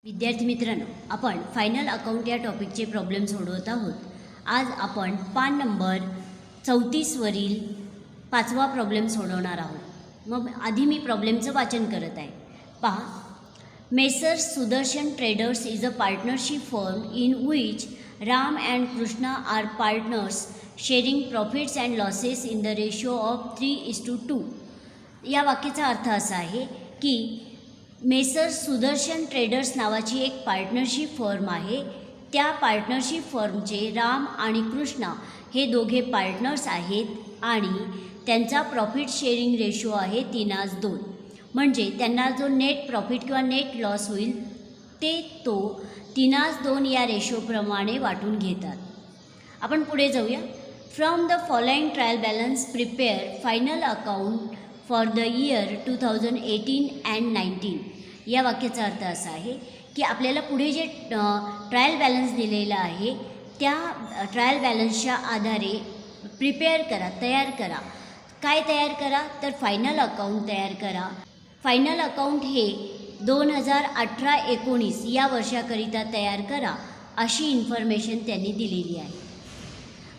विद्यार्थी मित्रांनो, आपण फायनल अकाउंट या टॉपिकचे प्रॉब्लेम सोडवत आहोत. आज आपण पान नंबर 34 वरील 5वा प्रॉब्लेम सोडवणार आहोत. मग आधी मी प्रॉब्लेमचं वाचन करत आहे. पहा, Messrs Sudarshan traders is a partnership firm in which Ram and Krishna are partners sharing profits and losses in the ratio of 3:2. या वाक्याचा अर्थ असा आहे की मेसर्स सुदर्शन ट्रेडर्स नावाची एक पार्टनरशिप फर्म आहे. त्या पार्टनरशिप फर्मचे राम आणि कृष्णा हे दोघे पार्टनर्स आहेत आणि त्यांचा प्रॉफिट शेअरिंग रेशो आहे 3:2. म्हणजे त्यांना जो नेट प्रॉफिट किंवा नेट लॉस होईल ते तो 3:2 या रेशोप्रमाणे वाटून घेतात. आपण पुढे जाऊया. From the following trial balance prepare final account for the year 2018 and 19. या वाक्याचा अर्थ असा आहे की आपल्याला पुढे जे ट्रायल बॅलन्स दिलेला आहे त्या ट्रायल बॅलन्सच्या आधारे प्रिपेअर करा, तयार करा. काय तयार करा तर फायनल अकाउंट तयार करा. फायनल अकाउंट हे 2018-19 या वर्षाकरिता तयार करा अशी इन्फॉर्मेशन त्यांनी दिलेली आहे.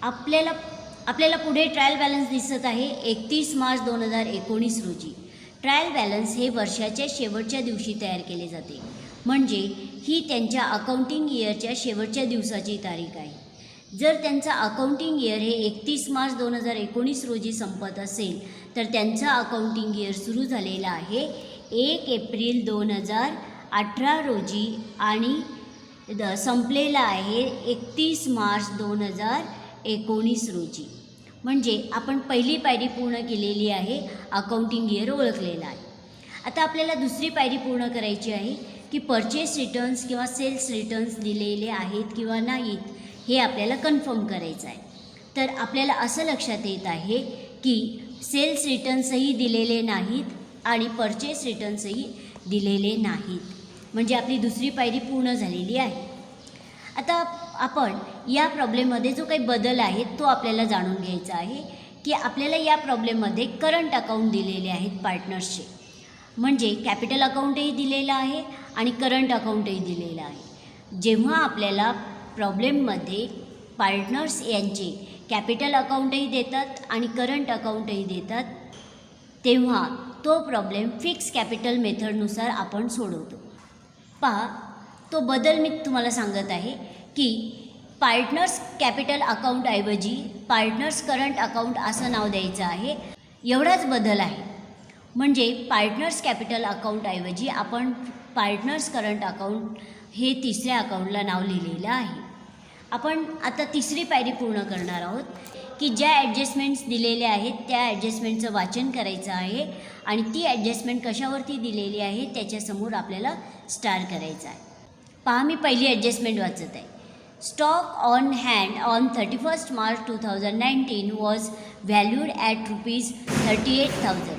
आपल्याला पुढे ट्रायल बॅलन्स दिसत आहे 31 मार्च 2019 रोजी. ट्रायल बॅलन्स हे वर्षाच्या शेवटच्या दिवशी तयार केले जाते. म्हणजे ही त्यांच्या अकाउंटिंग इयरच्या शेवटच्या दिवसाची तारीख आहे. जर त्यांचा अकाउंटिंग इयर हे 31 मार्च 2019 रोजी संपत असेल तर त्यांचा अकाउंटिंग इयर सुरू झालेला आहे 1 एप्रिल 2018 रोजी आणि संपलेला आहे 31 मार्च 2019 रोजी. म्हणजे आपण पहिली पायरी पूर्ण केलेली आहे, अकाउंटिंग इयर ओळखलेला आहे. आता आपल्याला दुसरी पायरी पूर्ण करायची आहे की परचेस रिटर्न्स किंवा सेल्स रिटर्न्स दिलेले आहेत किंवा नाहीत हे आपल्याला कन्फर्म करायचं आहे. तर आपल्याला असं लक्षात येत आहे की सेल्स रिटर्न्सही दिलेले नाहीत आणि परचेस रिटर्न्सही दिलेले नाहीत. म्हणजे आपली दुसरी पायरी पूर्ण झालेली आहे. आता आपण या प्रॉब्लेममध्ये जो काही बदल आहे तो आपल्याला जाणून घ्यायचा आहे की आपल्याला या प्रॉब्लेममध्ये करंट अकाउंट दिलेले आहेत पार्टनर्सचे. म्हणजे कॅपिटल अकाउंटही दिलेलं आहे आणि करंट अकाउंटही दिलेलं आहे. जेव्हा आपल्याला प्रॉब्लेममध्ये पार्टनर्स यांचे कॅपिटल अकाउंटही देतात आणि करंट अकाउंटही देतात तेव्हा तो प्रॉब्लेम फिक्स कॅपिटल मेथडनुसार आपण सोडवतो. पहा, तो बदल मी तुम्हाला सांगत आहे की पार्टनर्स कॅपिटल अकाउंटऐवजी पार्टनर्स करंट अकाउंट असं नाव द्यायचं आहे. एवढाच बदल आहे. म्हणजे पार्टनर्स कॅपिटल अकाउंटऐवजी आपण पार्टनर्स करंट अकाउंट हे तिसऱ्या अकाउंटला नाव लिहिलेलं आहे. आपण आता तिसरी पायरी पूर्ण करणार आहोत की ज्या ॲडजस्टमेंट्स दिलेल्या आहेत त्या ॲडजस्टमेंटचं वाचन करायचं आहे आणि ती ॲडजस्टमेंट कशावरती दिलेली आहे त्याच्यासमोर आपल्याला स्टार करायचं आहे. पहा, मी पहिली ॲडजस्टमेंट वाचत आहे. Stock on hand on 31 March 2019 was valued at ₹38,000.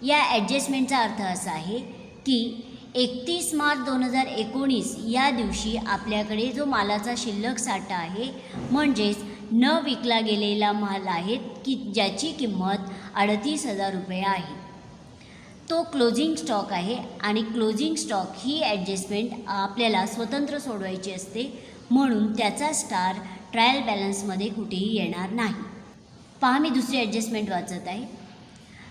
या ॲडजस्टमेंटचा अर्थ असा आहे की 31 मार्च 2019 या दिवशी आपल्याकडे जो मालाचा शिल्लक साठा आहे म्हणजेच न विकला गेलेला माल आहे की ज्याची किंमत ₹38,000 आहे तो क्लोजिंग स्टॉक आहे. आणि क्लोजिंग स्टॉक ही ॲडजस्टमेंट आपल्याला स्वतंत्र सोडवायची असते म्हणून त्याचा स्टार ट्रायल बॅलन्समध्ये कुठेही येणार नाही. पहा, मी दुसरी ॲडजस्टमेंट वाचत आहे.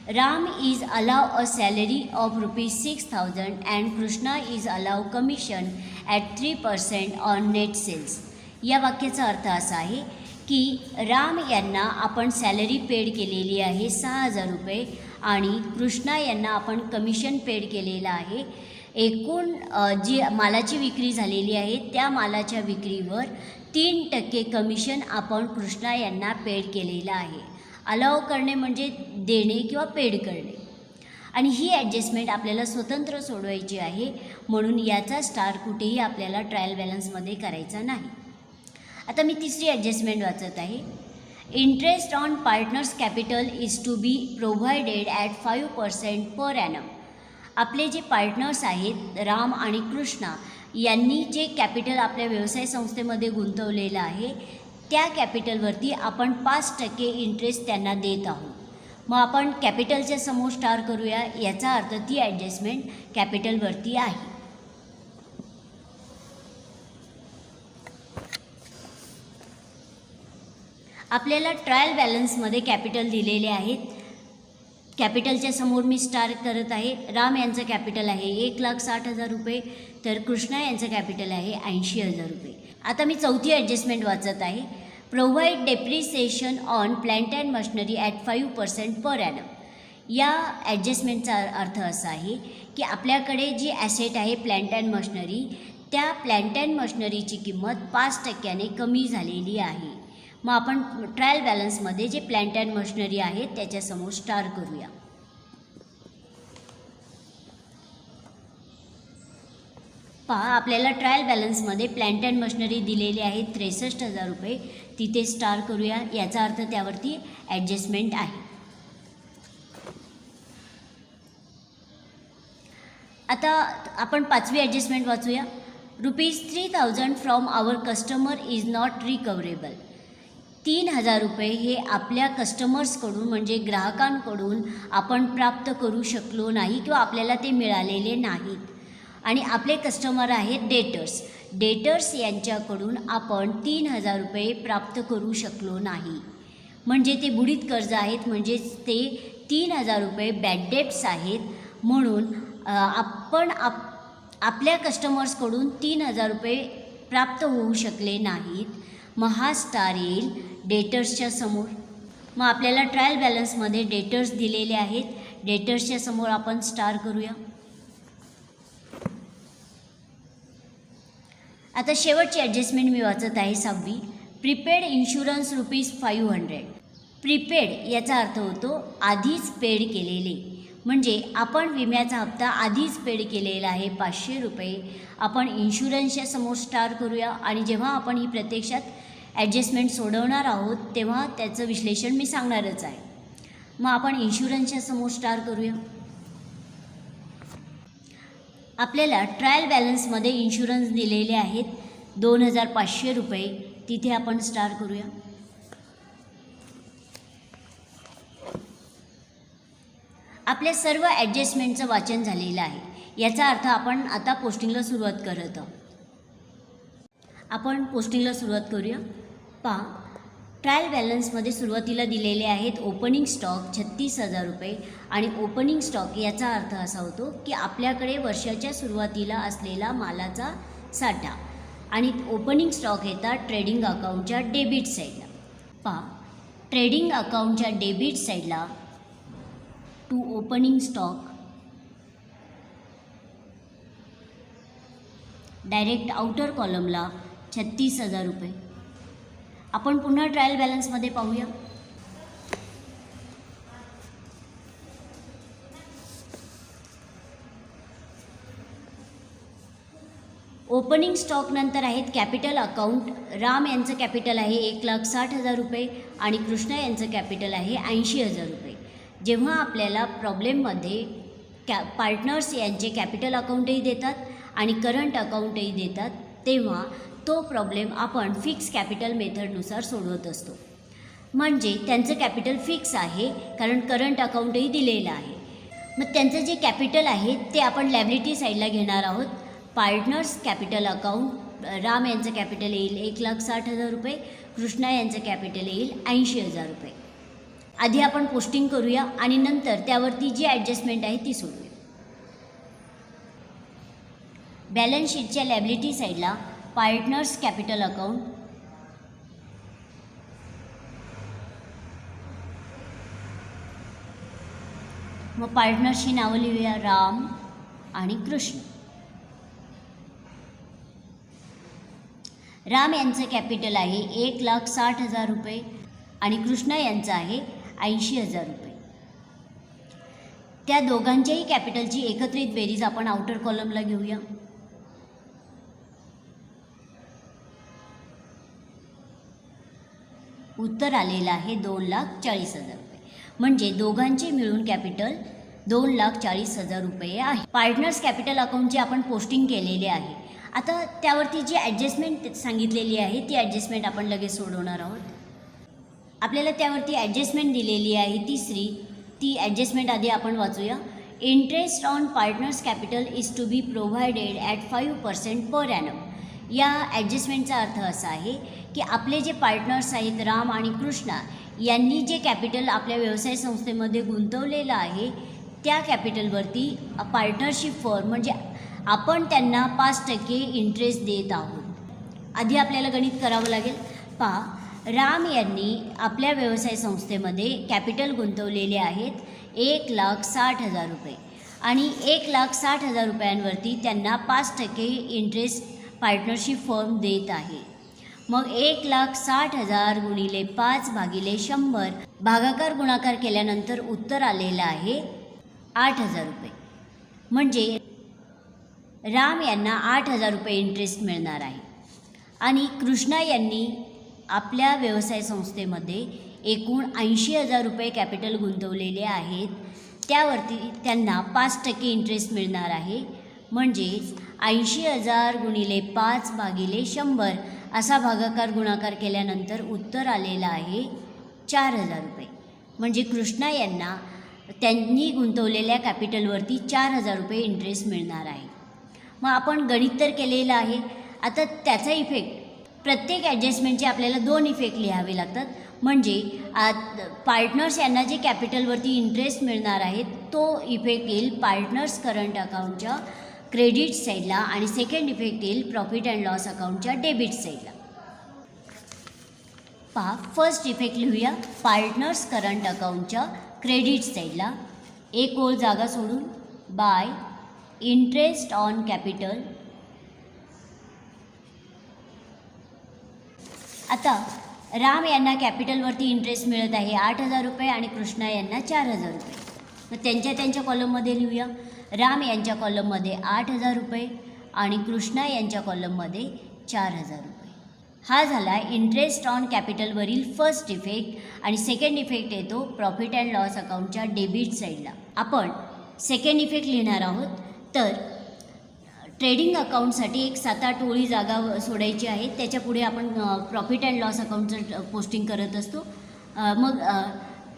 Ram is allow a salary of ₹6,000 and Krishna is allow commission at 3% on net sales. या वाक्याचा अर्थ असा आहे की राम यांना आपण सॅलरी पेड केलेली आहे ₹6,000 आणि कृष्णा यांना आपण कमिशन पेड केलेलं आहे. एकूण जी मालाची विक्री झालेली आहे त्या मालाच्या विक्रीवर 3% कमिशन आपण कृष्णा यांना पेड केलेलं आहे. अलाव करणे म्हणजे देणे किंवा पेड करणे. आणि ही ॲडजस्टमेंट आपल्याला स्वतंत्र सोडवायची आहे म्हणून याचा स्टार कुठेही आपल्याला ट्रायल बॅलन्समध्ये करायचा नाही. आता मी तिसरी ॲडजस्टमेंट वाचत आहे. Interest on partners capital is to be provided at 5% per annum. आपले जे पार्टनर्स आहेत राम आणि कृष्णा यांनी जे कॅपिटल आपल्या व्यवसाय संस्थेमध्ये गुंतवलेलं आहे त्या कॅपिटलवरती आपण 5% इंटरेस्ट त्यांना देत आहोत. मग आपण कॅपिटलच्या समोर स्टार करूया. याचा अर्थ ती ॲडजस्टमेंट कॅपिटलवरती आहे. आपल्याला ट्रायल बॅलन्समध्ये कॅपिटल दिलेले आहेत. कॅपिटलच्या समोर मी स्टार करत आहे. राम यांचं कॅपिटल आहे 1,60,000 रुपये, तर कृष्णा यांचं कॅपिटल आहे 80,000 रुपये. आता मी चौथी ॲडजस्टमेंट वाचत आहे. Provide depreciation on plant and machinery at 5% per annum. या ॲडजस्टमेंटचा अर्थ असा आहे की आपल्याकडे जी ॲसेट आहे प्लांट अँड मशिनरी, त्या प्लांट अँड मशिनरीची किंमत 5% कमी झालेली आहे. मग आपण ट्रायल बॅलन्समध्ये जे प्लांट अँड मशिनरी आहेत त्याच्यासमोर स्टार करूया. पहा, आपल्याला ट्रायल बॅलन्समध्ये प्लांट अँड मशिनरी दिलेली आहे 63,000 रुपये. तिथे स्टार करूया. याचा अर्थ त्यावरती ॲडजस्टमेंट आहे. आता आपण पाचवी ॲडजस्टमेंट वाचूया. ₹3,000 from our customer is not recoverable. 3,000 रुपये हे आपल्या कस्टमर्सकडून म्हणजे ग्राहकांकडून आपण प्राप्त करू शकलो नाही किंवा आपल्याला ते मिळालेले नाहीत. आणि आपले कस्टमर आहेत डेटर्स यांच्याकडून आपण 3,000 रुपये प्राप्त करू शकलो नाही. म्हणजे ते बुडीत कर्ज आहेत, म्हणजेच ते 3,000 रुपये बॅड डेट्स आहेत. म्हणून आपण आपल्या कस्टमर्सकडून 3,000 रुपये प्राप्त होऊ शकले नाहीत. मग हा स्टार येईल डेटर्सच्या समोर. मग आपल्याला ट्रायल बॅलन्समध्ये डेटर्स दिलेले आहेत. डेटर्सच्या समोर आपण स्टार करूया. आता शेवटची ॲडजस्टमेंट मी वाचत आहे 6वी. Prepaid insurance ₹500. प्रीपेड याचा अर्थ होतो आधीच पेड केलेले. म्हणजे आपण विम्याचा हप्ता आधीच पेड केलेला आहे 500 रुपये. आपण इन्शुरन्सच्या समोर स्टार करूया. आणि जेव्हा आपण ही प्रत्यक्षात ॲडजस्टमेंट सोडवणार आहोत तेव्हा त्याचं विश्लेषण मी सांगणारच आहे. मग आपण इन्शुरन्सच्या समोर स्टार करूया. आपल्याला ट्रायल बॅलन्समध्ये इन्शुरन्स दिलेले आहेत 2,500 रुपये. तिथे आपण स्टार करूया. आपल्या सर्व ॲडजस्टमेंटचं वाचन झालेलं आहे. याचा अर्थ आपण आता पोस्टिंगला सुरुवात करत आहोत. आपण पोस्टिंगला सुरुवात करूया. पहा, ट्रायल बॅलन्समध्ये सुरुवातीला दिलेले आहेत ओपनिंग स्टॉक 36,000 रुपये. आणि ओपनिंग स्टॉक याचा अर्थ असा होतो की आपल्याकडे वर्षाच्या सुरुवातीला असलेला मालाचा साठा. आणि ओपनिंग स्टॉक येतात ट्रेडिंग अकाउंटच्या डेबिट साईडला. पहा, ट्रेडिंग अकाउंटच्या डेबिट साईडला to opening stock direct outer कॉलमला 36,000 रुपये. आपण पुन्हा ट्रायल बॅलन्समध्ये पाहूया. ओपनिंग स्टॉक नंतर आहेत कॅपिटल अकाउंट. राम यांचं कॅपिटल आहे 1,60,000 रुपये आणि कृष्णा यांचं कॅपिटल आहे 80,000 रुपये. जेव्हा आपल्याला प्रॉब्लेममध्ये पार्टनर्स यांचे कॅपिटल अकाउंटही देतात आणि करंट अकाउंटही देतात, तेव्हा तो प्रॉब्लेम आपण फिक्स कॅपिटल मेथडनुसार सोडवत असतो. म्हणजे त्यांचं कॅपिटल फिक्स आहे कारण करंट अकाउंटही दिलेलं आहे. मग त्यांचं जे कॅपिटल आहे ते आपण लॅबिलिटी साईडला घेणार आहोत. पार्टनर्स कॅपिटल अकाउंट, राम यांचं कॅपिटल येईल 1,60,000 रुपये, कृष्णा यांचं कॅपिटल येईल 80,000 रुपये. आधी आपण पोस्टिंग करूया आणि नंतर त्यावरती जी ॲडजस्टमेंट आहे ती सोडूया. बॅलन्स शीटच्या लॅबिलिटी साईडला पार्टनर्स कॅपिटल अकाउंट, मग पार्टनर्सची नावं लिहूया राम आणि कृष्ण. राम यांचं कॅपिटल आहे 1,60,000 रुपये आणि कृष्णा यांचं आहे 80,000 रुपये. त्या दोघांच्याही कॅपिटलची एकत्रित बेरीज आपण आउटर कॉलमला घेऊया. उत्तर आलेलं आहे 2,40,000 रुपये. म्हणजे दोघांचे मिळून कॅपिटल 2,40,000 रुपये आहे. पार्टनर्स कॅपिटल अकाउंटची आपण पोस्टिंग केलेले आहे. आता त्यावरती जी ॲडजस्टमेंट सांगितलेली आहे ती ॲडजस्टमेंट आपण लगेच सोडवणार आहोत. आपल्याला त्यावरती ॲडजस्टमेंट दिलेली आहे तिसरी. ती ॲडजस्टमेंट आधी आपण वाचूया. Interest on partners capital is to be provided at 5% per annum. या ॲडजस्टमेंटचा अर्थ असा आहे की आपले जे पार्टनर्स आहेत राम आणि कृष्णा यांनी जे कॅपिटल आपल्या व्यवसाय संस्थेमध्ये गुंतवलेलं आहे त्या कॅपिटलवरती पार्टनरशिप फर्म म्हणजे आपण त्यांना 5% इंटरेस्ट देत आहोत। आधी आपल्याला गणित करावं लागेल। पहा, राम यांनी आपल्या व्यवसाय संस्थेमध्ये कॅपिटल गुंतवलेले आहेत 1,60,000 रुपये आणि 1,60,000 रुपयांवरती त्यांना 5% इंटरेस्ट पार्टनरशिप फर्म देत आहे। मग 1,60,000 गुणिले 5 भागिले 100 भागाकार गुणाकार केल्यानंतर उत्तर आलेलं आहे 8,000 रुपये। म्हणजे राम यांना 8,000 रुपये इंटरेस्ट मिळणार आहे आणि कृष्णा यांनी आपल्या व्यवसाय संस्थेमध्ये एकूण 80,000 रुपये कॅपिटल गुंतवलेले आहेत, त्यावरती त्यांना 5% इंटरेस्ट मिळणार आहे। म्हणजेच 80,000 गुणिले 5 भागिले 100 असा भागाकार गुणाकार केल्यानंतर उत्तर आलेलं आहे 4,000 रुपये। म्हणजे कृष्णा यांना त्यांनी गुंतवलेल्या कॅपिटलवरती 4,000 रुपये इंटरेस्ट मिळणार आहे। मग आपण गणित तर केलेलं आहे, आता त्याचा इफेक्ट प्रत्येक ॲडजस्टमेंटचे आपल्याला 2 इफेक्ट लिहावे लागतात। म्हणजे पार्टनर्स यांना जे कॅपिटलवरती इंटरेस्ट मिळणार आहे तो इफेक्ट येईल पार्टनर्स करंट अकाउंटच्या क्रेडिट साईडला आणि सेकंड इफेक्ट येईल प्रॉफिट अँड लॉस अकाउंटच्या डेबिट साईडला। पहा, फर्स्ट इफेक्ट लिहूया पार्टनर्स करंट अकाउंटच्या क्रेडिट साईडला। एक ओळ जागा सोडून बाय इंटरेस्ट ऑन कॅपिटल। आता राम यांना कॅपिटलवरती इंटरेस्ट मिळत आहे 8,000 रुपये आणि कृष्णा यांना 4,000 रुपये। मग त्यांच्या कॉलममध्ये लिहूया। राम यांच्या कॉलममध्ये 8,000 रुपये आणि कृष्णा यांच्या कॉलममध्ये 4,000 रुपये। हा झाला इंटरेस्ट ऑन कॅपिटलवरील फर्स्ट इफेक्ट आणि सेकंड इफेक्ट येतो प्रॉफिट अँड लॉस अकाउंटच्या डेबिट साईडला। आपण सेकंड इफेक्ट लिहिणार आहोत। तर ट्रेडिंग अकाउंटसाठी एक 7-8 ओळी जागा सोडायची आहे, त्याच्यापुढे आपण प्रॉफिट अँड लॉस अकाउंटचं पोस्टिंग करत असतो। मग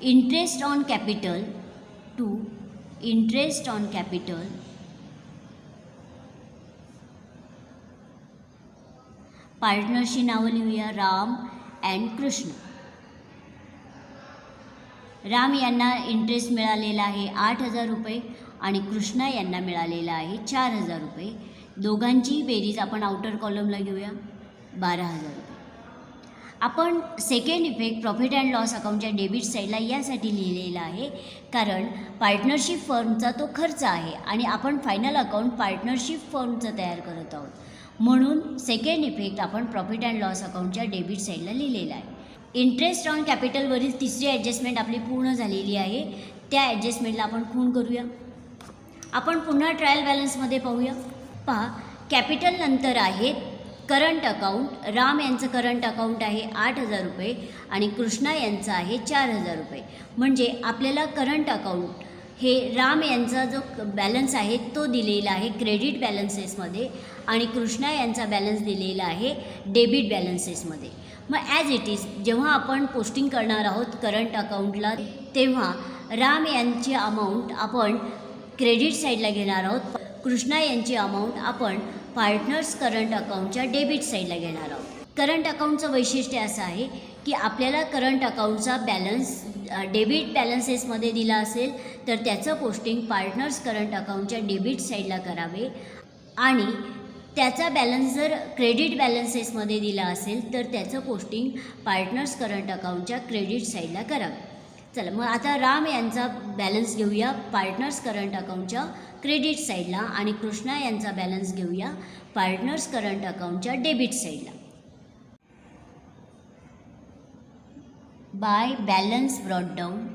interest on capital to interest on capital पार्टनरची नावं लिहूया राम अँड कृष्ण। राम यांना इंटरेस्ट मिळालेला आहे 8,000 रुपये आणि कृष्णा यांना मिळालेला आहे 4,000 रुपये। दोघांची बेरीज आपण आउटर कॉलमला घेऊया 12,000 रुपये। आपण second effect profit and loss अकाउंटच्या डेबिट साईडला यासाठी लिहिलेला आहे कारण पार्टनरशिप फर्मचा तो खर्च आहे आणि आपण फायनल अकाउंट पार्टनरशिप फर्मचं तयार करत आहोत, म्हणून सेकंड इफेक्ट आपण प्रॉफिट अँड लॉस अकाउंटच्या डेबिट साईडला लिहिलेला आहे। इंटरेस्ट ऑन कॅपिटलवरील तिसरी ॲडजस्टमेंट आपली पूर्ण झालेली आहे, त्या ॲडजस्टमेंटला आपण खूण करूया। आपण पुन्हा ट्रायल बॅलन्समध्ये पाहूया। पहा, कॅपिटल नंतर आहेत करंट अकाउंट। राम यांचं करंट अकाउंट आहे 8,000 रुपये आणि कृष्णा यांचं आहे 4,000 रुपये। म्हणजे आपल्याला करंट अकाउंट हे राम यांचा जो बॅलन्स आहे तो दिलेला आहे क्रेडिट बॅलन्सेसमध्ये आणि कृष्णा यांचा बॅलन्स दिलेला आहे डेबिट बॅलन्सेसमध्ये। मग ॲज इट इज जेव्हा आपण पोस्टिंग करणार आहोत करंट अकाउंटला तेव्हा राम यांची अमाऊंट आपण क्रेडिट साईडला घेणार आहोत, कृष्णा यांची अमाऊंट आपण पार्टनर्स करंट अकाउंटच्या डेबिट साईडला घेणार आहोत। करंट अकाउंटचं वैशिष्ट्य असं आहे की आपल्याला करंट अकाउंटचा बॅलन्स डेबिट बॅलन्सेसमध्ये दिला असेल तर त्याचं पोस्टिंग पार्टनर्स करंट अकाउंटच्या डेबिट साईडला करावे आणि त्याचा बॅलन्स जर क्रेडिट बॅलन्सेसमध्ये दिला असेल तर त्याचं पोस्टिंग पार्टनर्स करंट अकाउंटच्या क्रेडिट साईडला करावे। चला, मग आता राम यांचा बॅलन्स घेऊया पार्टनर्स करंट अकाउंटच्या क्रेडिट साईडला आणि कृष्णा यांचा बॅलन्स घेऊया पार्टनर्स करंट अकाउंटच्या डेबिट साईडला। By balance brought down,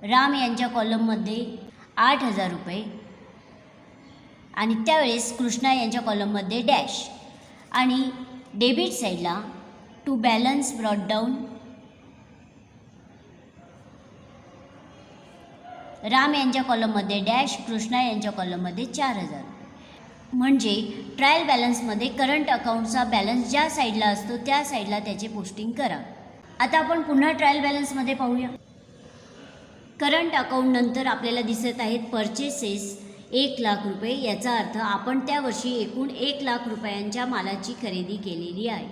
Ram यांच्या कॉलममध्ये 8,000 रुपये आणि त्यावेळेस कृष्णा यांच्या कॉलममध्ये डॅश आणि डेबिट साईडला to balance brought down Ram यांच्या कॉलममध्ये डॅश कृष्णा यांच्या कॉलममध्ये 4,000 रुपये। म्हणजे ट्रायल बॅलन्समध्ये करंट अकाउंटचा बॅलन्स ज्या साईडला असतो त्या साईडला त्याचे पोस्टिंग करा। आता आपण पुन्हा ट्रायल बॅलन्समध्ये पाहूया। करंट अकाउंट नंतर आपल्याला दिसत आहेत परचेसेस 1,00,000 रुपये. याचा अर्थ आपण त्या वर्षी एकूण 1,00,000 रुपयांच्या मालाची खरेदी केलेली आहे.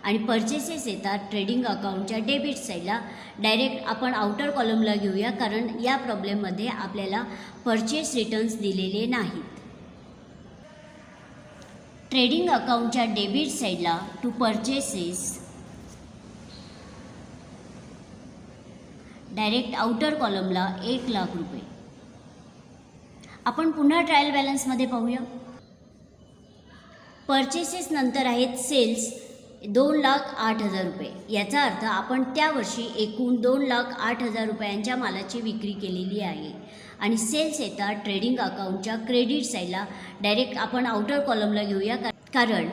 आणि पर्चेसेस येतात ट्रेडिंग अकाउंटच्या डेबिट साईडला. डायरेक्ट आपण आउटर कॉलमला घेऊया, कारण या प्रॉब्लेममध्ये आपल्याला परचेस रिटर्न्स दिलेले नाहीत. ट्रेडिंग अकाउंटच्या डेबिट साईडला टू परचेसेस डायरेक्ट आउटर कॉलमला 1,00,000 रुपये. आपण पुन्हा ट्रायल बॅलन्समध्ये पाहूया. परचेसेस नंतर आहेत सेल्स 2,08,000 रुपये. याचा अर्थ आपण त्या वर्षी एकूण 2,08,000 रुपयांच्या मालाची विक्री केलेली आहे. आणि सेल्स येतात ट्रेडिंग अकाउंटच्या क्रेडिट साईडला. डायरेक्ट आपण आउटर कॉलमला घेऊया, कारण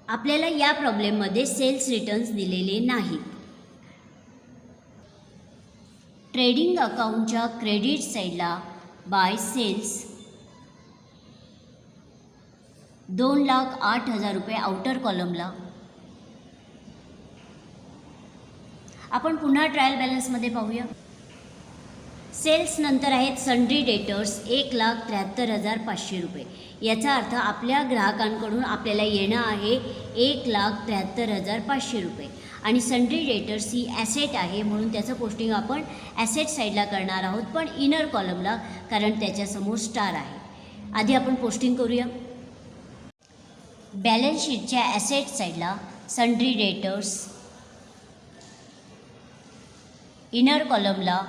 आपल्याला या प्रॉब्लेममध्ये सेल्स रिटर्न्स दिलेले नाहीत. ट्रेडिंग अकाउंटच्या क्रेडिट साईडला बाय सेल्स 2,08,000 रुपये आउटर कॉलमला. आपण पुन्हा ट्रायल बॅलन्समध्ये पाहूया. सेल्स नंतर आहेत सन्ड्री डेटर्स 1,73,500 रुपये. याचा अर्थ आपल्या ग्राहकांकडून आपल्याला येणं आहे 1,73,500 रुपये. आणि सन्ड्री डेटर्स ही ॲसेट आहे, म्हणून त्याचं पोस्टिंग आपण ॲसेट साईडला करणार आहोत, पण इनर कॉलमला, कारण त्याच्यासमोर स्टार आहे. आधी आपण पोस्टिंग करूया. बॅलन्स शीटच्या ॲसेट साईडला सन्ड्री डेटर्स, इनर कॉलमला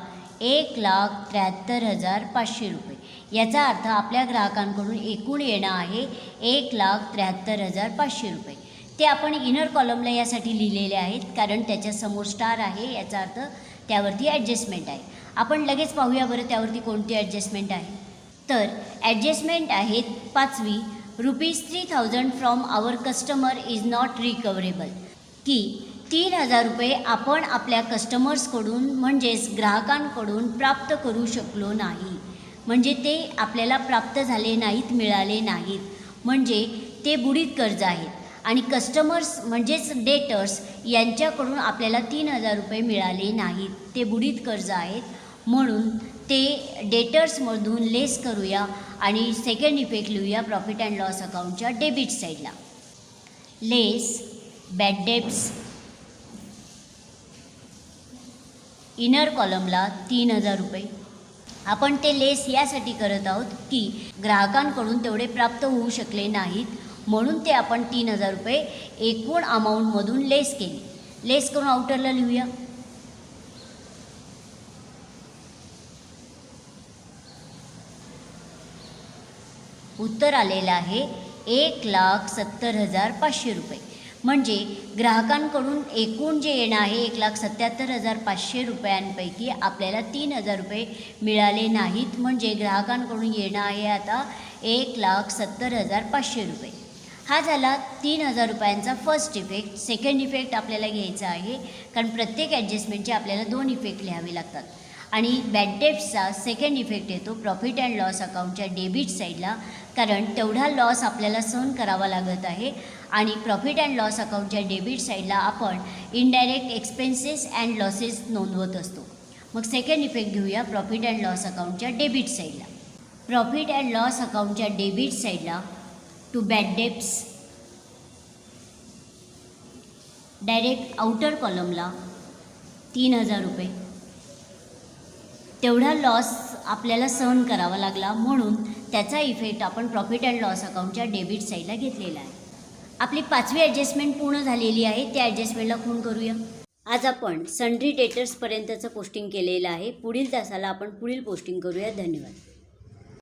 1,73,500 रुपये. याचा अर्थ आपल्या ग्राहकांकडून एकूण येणं आहे 1,73,500 रुपये. ते आपण इनर कॉलमला यासाठी लिहिलेले आहेत, कारण त्याच्यासमोर स्टार आहे. याचा अर्थ त्यावरती ॲडजस्टमेंट आहे. आपण लगेच पाहूया बरं त्यावरती कोणती ॲडजस्टमेंट आहे. तर ॲडजस्टमेंट आहेत 5वी, ₹3,000 from our customer is not recoverable. की 3,000 रुपये आपण आपल्या कस्टमर्सकडून म्हणजेच ग्राहकांकडून प्राप्त करू शकलो नाही. म्हणजे ते आपल्याला प्राप्त झाले नाहीत, मिळाले नाहीत, म्हणजे ते बुडीत कर्ज आहेत. आणि कस्टमर्स म्हणजेच डेटर्स यांच्याकडून आपल्याला 3,000 रुपये मिळाले नाहीत, ते बुडीत कर्ज आहेत. म्हणून ते डेटर्समधून लेस करूया आणि सेकंड इफेक्ट लिहूया प्रॉफिट अँड लॉस अकाउंटच्या डेबिट साईडला. लेस बॅड डेब्ट्स, इनर कॉलमला 3,000 रुपये. आपण ते लेस यासाठी करत आहोत की ग्राहकांकडून तेवढे प्राप्त होऊ शकले नाहीत, म्हणून ते आपण 3,000 रुपये एकूण अमाऊंटमधून लेस केली. लेस करून आउटरला लिहूया. उत्तर आलेलं आहे 1,70,500 रुपये. म्हणजे ग्राहकांकडून एकूण जे येणं आहे 1,77,500 रुपयांपैकी आपल्याला 3,000 रुपये मिळाले नाहीत. म्हणजे ग्राहकांकडून येणं आहे आता 1,70,500 रुपये. हा झाला 3,000 रुपयांचा फर्स्ट इफेक्ट. सेकंड इफेक्ट आपल्याला घ्यायचा आहे, कारण प्रत्येक ॲडजस्टमेंटचे आपल्याला 2 इफेक्ट लिहावे लागतात. आणि बॅड डेब्ट्सचा सेकंड इफेक्ट येतो प्रॉफिट अँड लॉस अकाउंटच्या डेबिट साईडला, कारण तेवढा लॉस आपल्याला सहन करावा लागत आहे. आणि प्रॉफिट अँड लॉस अकाउंटच्या डेबिट साईडला आपण इनडायरेक्ट एक्सपेन्सेस अँड लॉसेस नोंदवत असतो. मग सेकंड इफेक्ट घेऊया प्रॉफिट अँड लॉस अकाउंटच्या डेबिट साईडला. प्रॉफिट अँड लॉस अकाउंटच्या डेबिट साईडला to bad debts direct outer कॉलमला 3,000 रुपये. तेवढा लॉस आपल्याला सहन करावा लागला, म्हणून त्याचा इफेक्ट आपण प्रॉफिट अँड लॉस अकाउंटच्या डेबिट साईडला घेतलेला आहे. आपली 5वी ॲडजस्टमेंट पूर्ण झालेली आहे. त्या ॲडजस्टमेंटला खून करूया. आज आपण सन्ड्री डेटर्सपर्यंतचं पोस्टिंग केलेलं आहे. पुढील तासाला आपण पुढील पोस्टिंग करूया. धन्यवाद.